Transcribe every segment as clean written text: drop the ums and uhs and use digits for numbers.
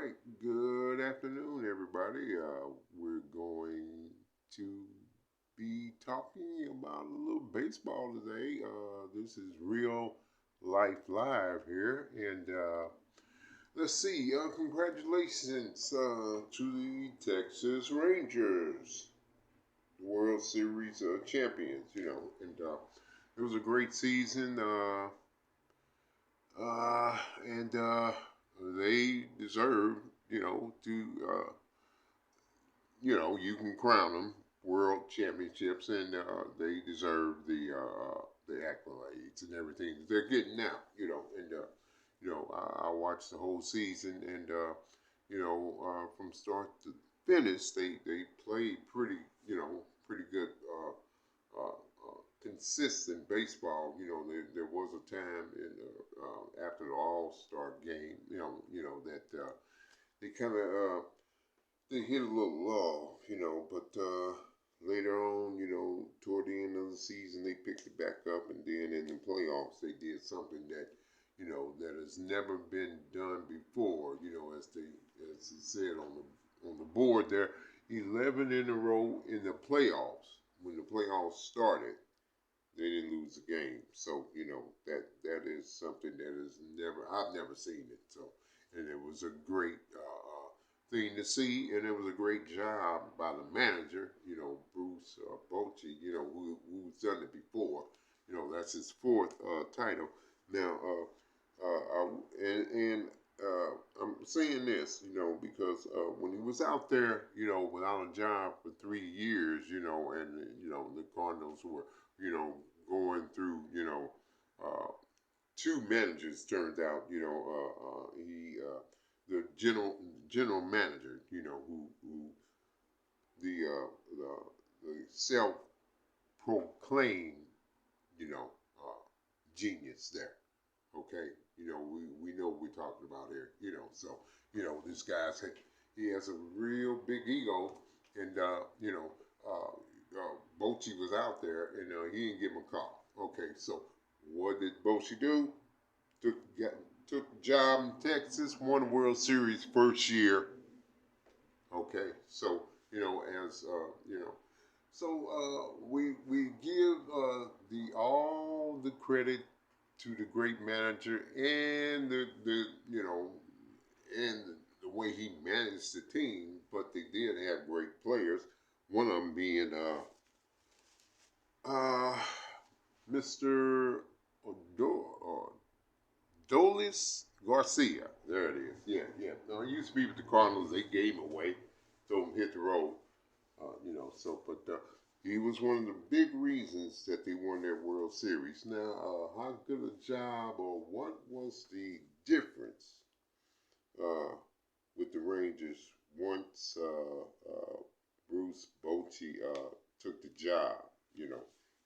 right. Good afternoon, everybody. We're going to be talking about a little baseball today. This is Real Life Live here. And let's see. Congratulations to the Texas Rangers, the World Series champions, And it was a great season. And they deserve, to you can crown them world championships, and they deserve the accolades and everything that they're getting now. And I watched the whole season, and from start to finish, they played pretty good. Consistent baseball. There was a time in after the All Star game, that they kind of they hit a little lull, but later on, toward the end of the season, they picked it back up, and then in the playoffs, they did something that that has never been done before. As it said on the board there, 11 in a row in the playoffs. When the playoffs started, they didn't lose the game. So that is something that is I've never seen it. So, and it was a great thing to see, and it was a great job by the manager, Bruce Bochy, who's done it before. That's his fourth title. Now, and I'm saying this, because when he was out there, without a job for 3 years, and the Cardinals were, going through, two managers. Turned out, he the general manager, who the self-proclaimed, genius there. Okay, we know what we're talking about here. So this guy's he has a real big ego, and Bochy was out there, and he didn't give him a call. Okay, so what did Bochy do? Took the job in Texas, won the World Series first year. Okay, so as so we give the all the credit to the great manager, and and the way he managed the team, but they did have great players. One of them being Mr. Dolis Garcia. There it is. Yeah, yeah. No, it used to be with the Cardinals. They gave him away, told him hit the road. But he was one of the big reasons that they won their World Series. Now, how good a job, or what was the difference with the Rangers once Bruce Bochy took the job?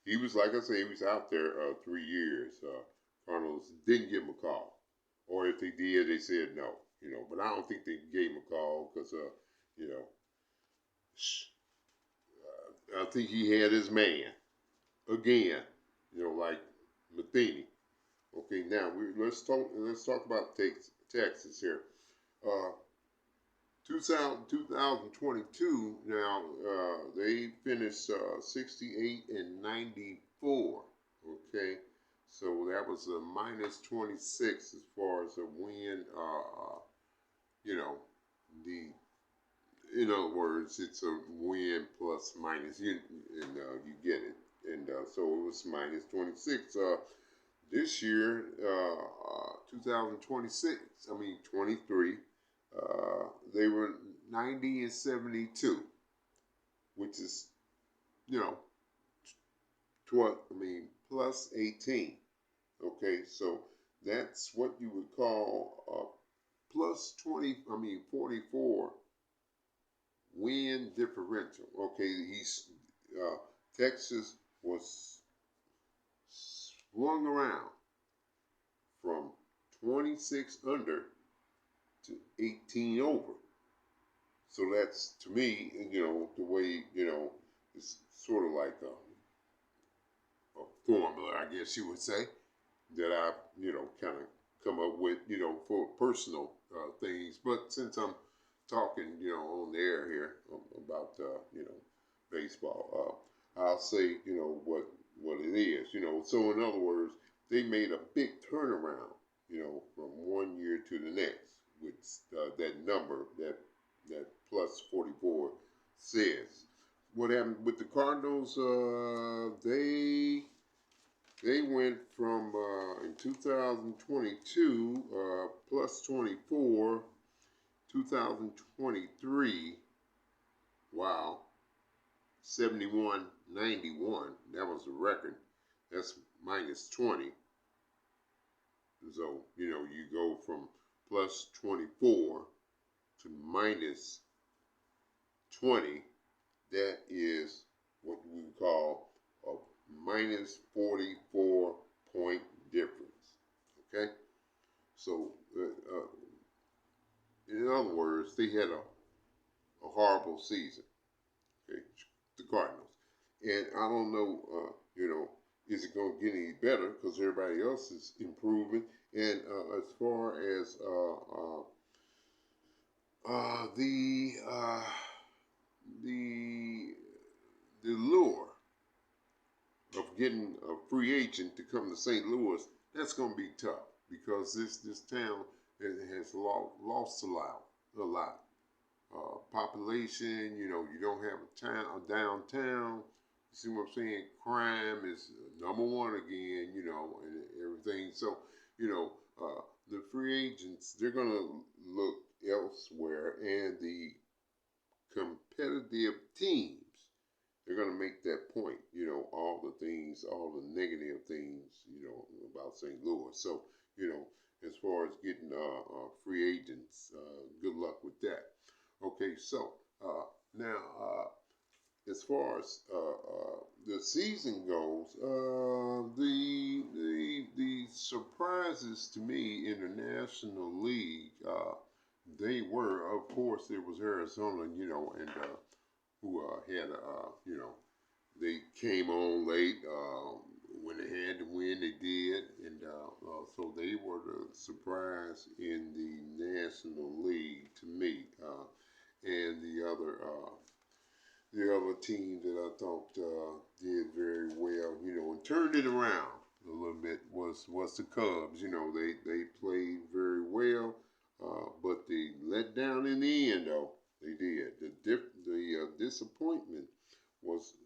He was, like I say, he was out there 3 years. Cardinals didn't give him a call, or if they did, they said no. But I don't think they gave him a call because you know, I think he had his man again. Like Matheny. Okay, now let's talk about Texas here. Uh, 2022. Now they finished 68 and 94. Okay, so that was a minus 26 as far as a win. You know, the in other words, it's a win plus minus. You get it, and so it was minus 26. This year, 2026. I mean 23. They were 90 and 72, which is, you know, plus 18. Okay, so that's what you would call plus 20. 44 win differential. Okay, Texas was swung around from 26 under to 18 over. So that's, to me, the way, it's sort of like a formula, I guess you would say, that I, kind of come up with, for personal things. But since I'm talking, on the air here about, baseball, I'll say, what it is. So in other words, they made a big turnaround, from one year to the next with that number that plus 44 says. What happened with the Cardinals? They went from in 2022 plus 24, 2023. Wow, 71.91. That was the record. That's minus 20. So you go from plus 24 to minus 20. That is what we call a minus 44-point difference. Okay? So, in other words, they had a horrible season. Okay? The Cardinals. And I don't know, is it going to get any better because everybody else is improving. And as far as the lure of getting a free agent to come to St. Louis, that's going to be tough because this town has lost a lot. Population, you don't have a downtown. You see what I'm saying? Crime is number one again, and everything. So, the free agents, they're going to look elsewhere, and the competitive teams, they're going to make that point, all the negative things, about St. Louis. So, as far as getting free agents, good luck with that. Okay, so now as far as the season goes, the surprises to me in the National League, they were, of course, it was Arizona, and who had, they came on late. When they had to win, they did, and so they were the surprise in the National League to me. And the other team that I thought did very well, and turned it around a little bit was the Cubs. They played very well, but they let down in the end, though. They did. The disappointment was,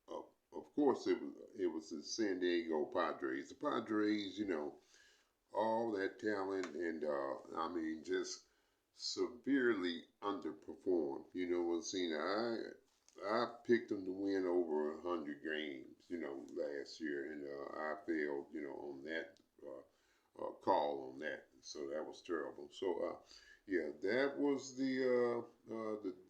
of course, it was the San Diego Padres. The Padres, all that talent, and just severely underperformed. What's seen? I picked them to win over 100 games, last year, and I failed, on that call on that. So that was terrible. So yeah, that was the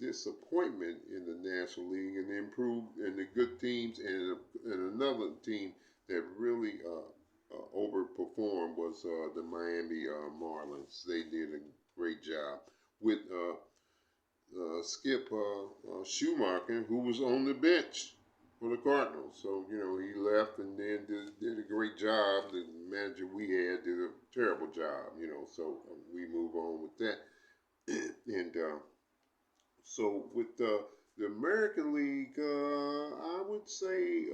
disappointment in the National League, and the improved and the good teams, and another team that really overperformed was the Miami Marlins. They did a great job with Skip Schumacher, who was on the bench for the Cardinals. So, he left and then did a great job. The manager we had did a terrible job, so we move on with that. And so with the American League, I would say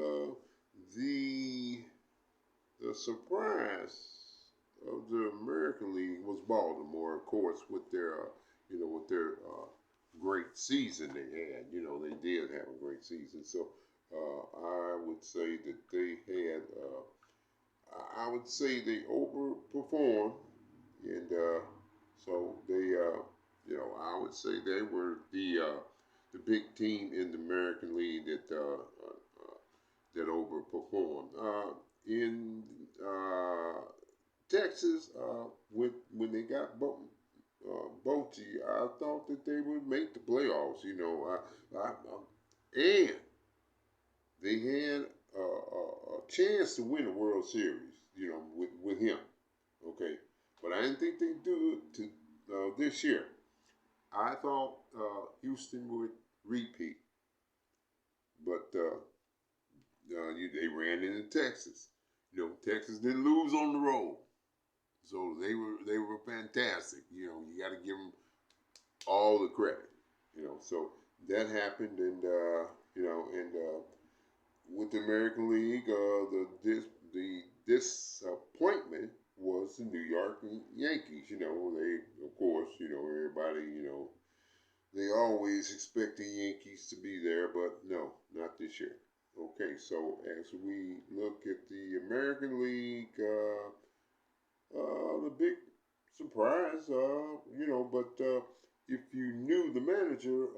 the surprise of the American League was Baltimore, of course, with their great season they had. They did have a great season. So I would say that they had. I would say they overperformed, and so they. I would say they were the big team in the American League that overperformed. In Texas, when they got Bochy, I thought that they would make the playoffs. And they had a chance to win the World Series. With him. Okay, but I didn't think they'd do it this year. I thought Houston would repeat, but they ran into Texas. Texas didn't lose on the road. So they were fantastic. You know, you got to give them all the credit. You know, so that happened, and with the American League, the disappointment was the New York Yankees. You know, they of course, everybody, they always expect the Yankees to be there, but no, not this year. Okay, so as we look at the American League, the big surprise, but if you knew the manager,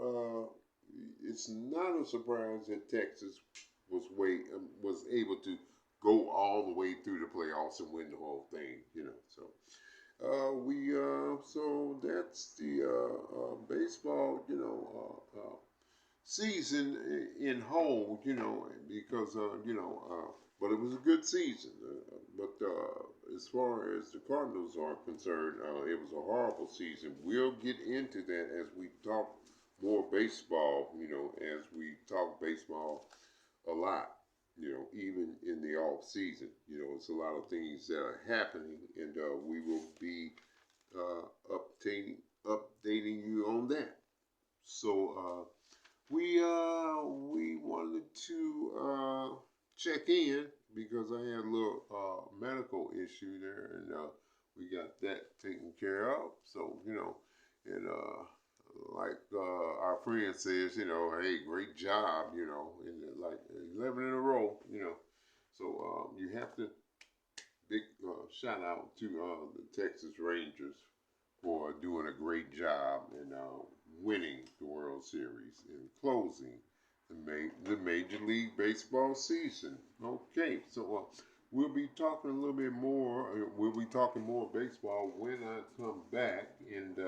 it's not a surprise that Texas was able to go all the way through the playoffs and win the whole thing. So so that's the baseball, season in whole, because but it was a good season. But as far as the Cardinals are concerned, it was a horrible season. We'll get into that as we talk more baseball. As we talk baseball a lot. Even in the off season, it's a lot of things that are happening, and we will be updating you on that. So we wanted to check in because I had a little medical issue there, and we got that taken care of. So and like our friend says, hey, great job, and like 11 in a row, So you have to big shout out to the Texas Rangers for doing a great job and winning the World Series and closing the Major League Baseball season. Okay, so we'll be talking a little bit more. We'll be talking more baseball when I come back, and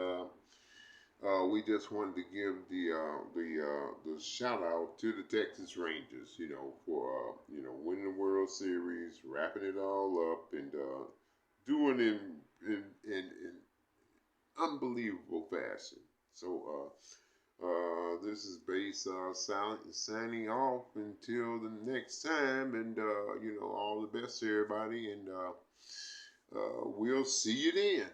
we just wanted to give the shout out to the Texas Rangers, for winning the World Series, wrapping it all up, and doing it in unbelievable fashion. So this is Base signing off until the next time, and all the best to everybody, and we'll see you then.